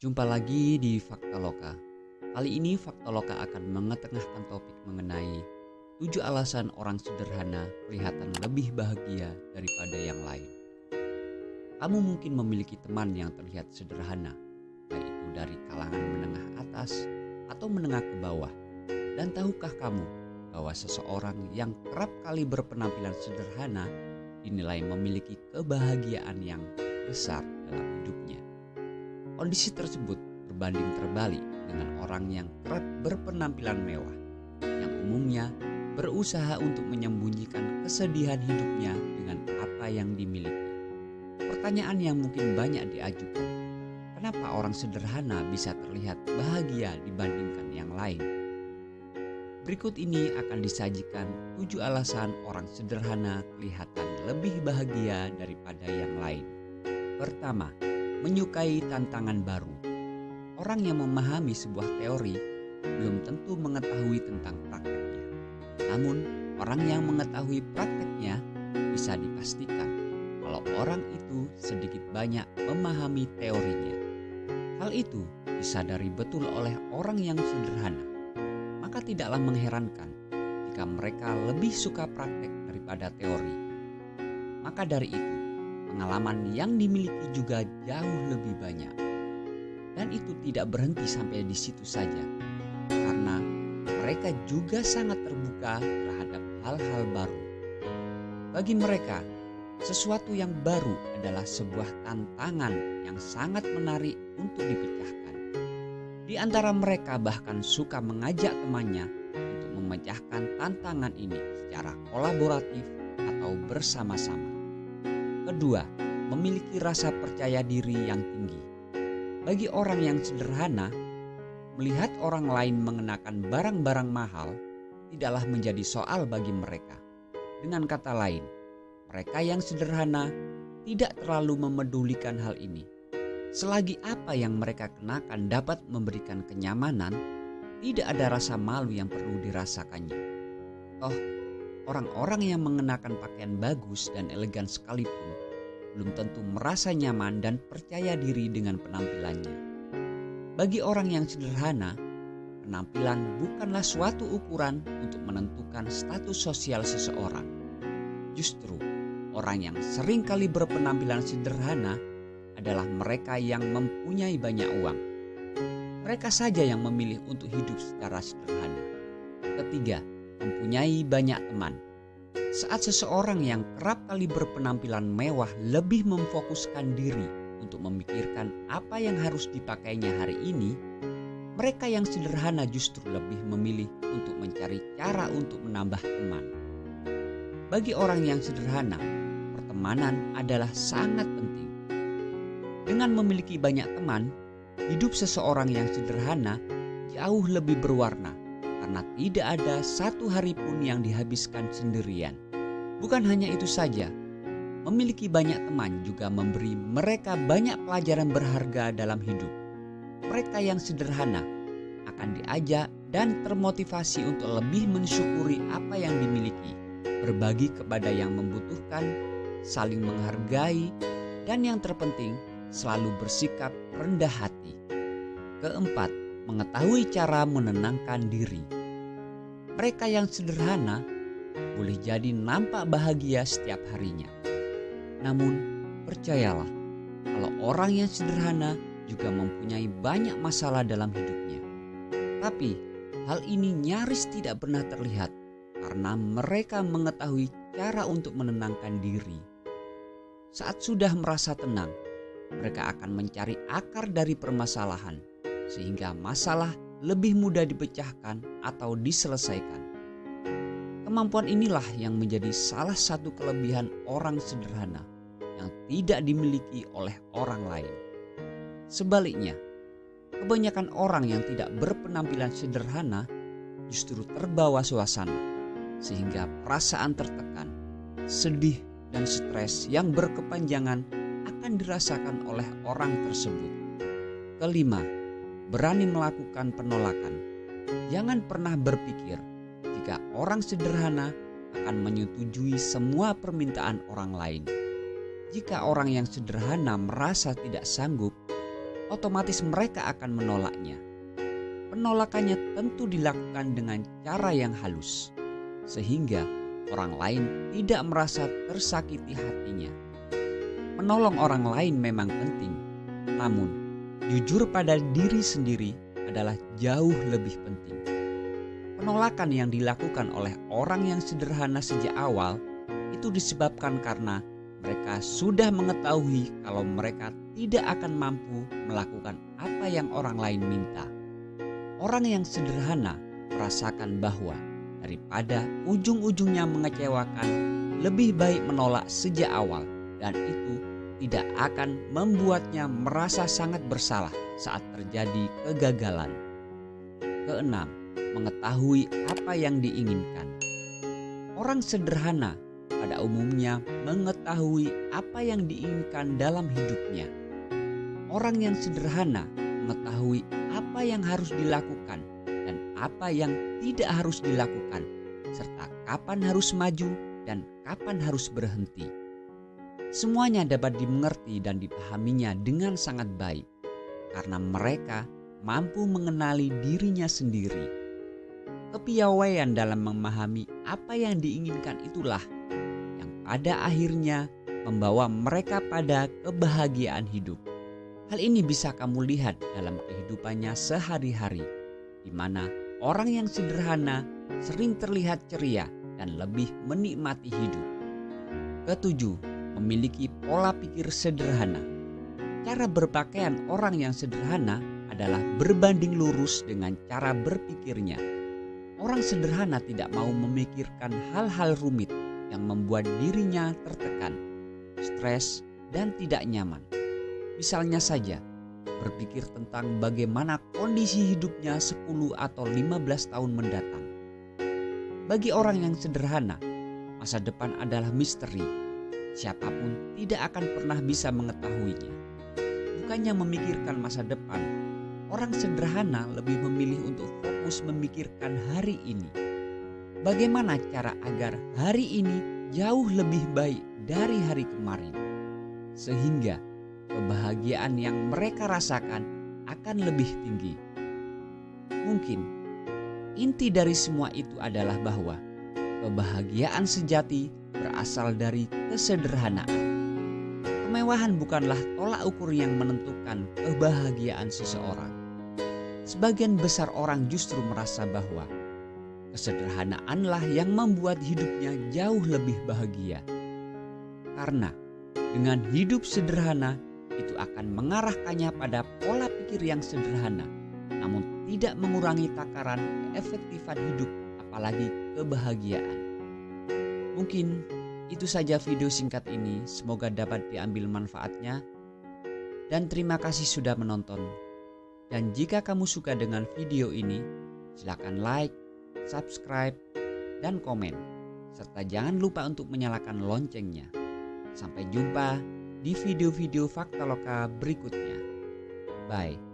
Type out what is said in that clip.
Jumpa lagi di Fakta Loka. Kali ini Fakta Loka akan mengetengahkan topik mengenai 7 alasan orang sederhana kelihatan lebih bahagia daripada yang lain. Kamu mungkin memiliki teman yang terlihat sederhana, baik itu dari kalangan menengah atas atau menengah ke bawah. Dan tahukah kamu bahwa seseorang yang kerap kali berpenampilan sederhana dinilai memiliki kebahagiaan yang besar dalam hidupnya? Kondisi tersebut berbanding terbalik dengan orang yang kerap berpenampilan mewah, yang umumnya berusaha untuk menyembunyikan kesedihan hidupnya dengan apa yang dimiliki. Pertanyaan yang mungkin banyak diajukan, kenapa orang sederhana bisa terlihat bahagia dibandingkan yang lain? Berikut ini akan disajikan 7 alasan orang sederhana kelihatan lebih bahagia daripada yang lain. Pertama, menyukai tantangan baru. Orang yang memahami sebuah teori belum tentu mengetahui tentang prakteknya. Namun, orang yang mengetahui prakteknya bisa dipastikan kalau orang itu sedikit banyak memahami teorinya. Hal itu disadari betul oleh orang yang sederhana. Maka tidaklah mengherankan jika mereka lebih suka praktek daripada teori. Maka dari itu, pengalaman yang dimiliki juga jauh lebih banyak. Dan itu tidak berhenti sampai di situ saja. Karena mereka juga sangat terbuka terhadap hal-hal baru. Bagi mereka, sesuatu yang baru adalah sebuah tantangan yang sangat menarik untuk dipecahkan. Di antara mereka bahkan suka mengajak temannya untuk memecahkan tantangan ini secara kolaboratif atau bersama-sama. Kedua, memiliki rasa percaya diri yang tinggi. Bagi orang yang sederhana, melihat orang lain mengenakan barang-barang mahal tidaklah menjadi soal bagi mereka. Dengan kata lain, mereka yang sederhana tidak terlalu memedulikan hal ini. Selagi apa yang mereka kenakan dapat memberikan kenyamanan, tidak ada rasa malu yang perlu dirasakannya. Toh, orang-orang yang mengenakan pakaian bagus dan elegan sekalipun belum tentu merasa nyaman dan percaya diri dengan penampilannya. Bagi orang yang sederhana, penampilan bukanlah suatu ukuran untuk menentukan status sosial seseorang. Justru, orang yang sering kali berpenampilan sederhana adalah mereka yang mempunyai banyak uang. Mereka saja yang memilih untuk hidup secara sederhana. Ketiga, mempunyai banyak teman. Saat seseorang yang kerap kali berpenampilan mewah lebih memfokuskan diri untuk memikirkan apa yang harus dipakainya hari ini, mereka yang sederhana justru lebih memilih untuk mencari cara untuk menambah teman. Bagi orang yang sederhana, pertemanan adalah sangat penting. Dengan memiliki banyak teman, hidup seseorang yang sederhana jauh lebih berwarna. Karena tidak ada satu hari pun yang dihabiskan sendirian. Bukan hanya itu saja, memiliki banyak teman juga memberi mereka banyak pelajaran berharga dalam hidup. Mereka yang sederhana akan diajak dan termotivasi untuk lebih mensyukuri apa yang dimiliki, berbagi kepada yang membutuhkan, saling menghargai, dan yang terpenting selalu bersikap rendah hati. Keempat, mengetahui cara menenangkan diri. Mereka yang sederhana boleh jadi nampak bahagia setiap harinya. Namun, percayalah, kalau orang yang sederhana juga mempunyai banyak masalah dalam hidupnya. Tapi, hal ini nyaris tidak pernah terlihat karena mereka mengetahui cara untuk menenangkan diri. Saat sudah merasa tenang, mereka akan mencari akar dari permasalahan, sehingga masalah lebih mudah dipecahkan atau diselesaikan. Kemampuan inilah yang menjadi salah satu kelebihan orang sederhana yang tidak dimiliki oleh orang lain. Sebaliknya, kebanyakan orang yang tidak berpenampilan sederhana justru terbawa suasana, sehingga perasaan tertekan, sedih, dan stres yang berkepanjangan akan dirasakan oleh orang tersebut. Kelima, berani melakukan penolakan. Jangan pernah berpikir jika orang sederhana akan menyetujui semua permintaan orang lain. Jika orang yang sederhana merasa tidak sanggup, otomatis mereka akan menolaknya. Penolakannya tentu dilakukan dengan cara yang halus, sehingga orang lain tidak merasa tersakiti hatinya. Menolong orang lain memang penting, namun jujur pada diri sendiri adalah jauh lebih penting. Penolakan yang dilakukan oleh orang yang sederhana sejak awal itu disebabkan karena mereka sudah mengetahui kalau mereka tidak akan mampu melakukan apa yang orang lain minta. Orang yang sederhana merasakan bahwa daripada ujung-ujungnya mengecewakan, lebih baik menolak sejak awal, dan itu tidak akan membuatnya merasa sangat bersalah saat terjadi kegagalan. Keenam, mengetahui apa yang diinginkan. Orang sederhana pada umumnya mengetahui apa yang diinginkan dalam hidupnya. Orang yang sederhana mengetahui apa yang harus dilakukan dan apa yang tidak harus dilakukan, serta kapan harus maju dan kapan harus berhenti. Semuanya dapat dimengerti dan dipahaminya dengan sangat baik karena mereka mampu mengenali dirinya sendiri. Kepiawaian dalam memahami apa yang diinginkan itulah yang pada akhirnya membawa mereka pada kebahagiaan hidup. Hal ini bisa kamu lihat dalam kehidupannya sehari-hari, di mana orang yang sederhana sering terlihat ceria dan lebih menikmati hidup. Ketujuh, memiliki pola pikir sederhana. Cara berpakaian orang yang sederhana adalah berbanding lurus dengan cara berpikirnya. Orang sederhana tidak mau memikirkan hal-hal rumit yang membuat dirinya tertekan, stres, dan tidak nyaman. Misalnya saja, berpikir tentang bagaimana kondisi hidupnya 10 atau 15 tahun mendatang. Bagi orang yang sederhana, masa depan adalah misteri. Siapapun tidak akan pernah bisa mengetahuinya. Bukannya memikirkan masa depan, orang sederhana lebih memilih untuk fokus memikirkan hari ini. Bagaimana cara agar hari ini jauh lebih baik dari hari kemarin, sehingga kebahagiaan yang mereka rasakan akan lebih tinggi. Mungkin inti dari semua itu adalah bahwa kebahagiaan sejati berasal dari kesederhanaan. Kemewahan bukanlah tolak ukur yang menentukan kebahagiaan seseorang. Sebagian besar orang justru merasa bahwa kesederhanaanlah yang membuat hidupnya jauh lebih bahagia. Karena dengan hidup sederhana itu akan mengarahkannya pada pola pikir yang sederhana, namun tidak mengurangi takaran keefektifan hidup, apalagi kebahagiaan. Mungkin itu saja video singkat ini, semoga dapat diambil manfaatnya, dan terima kasih sudah menonton. Dan jika kamu suka dengan video ini, silakan like, subscribe, dan komen, serta jangan lupa untuk menyalakan loncengnya. Sampai jumpa di video-video Fakta Loka berikutnya. Bye.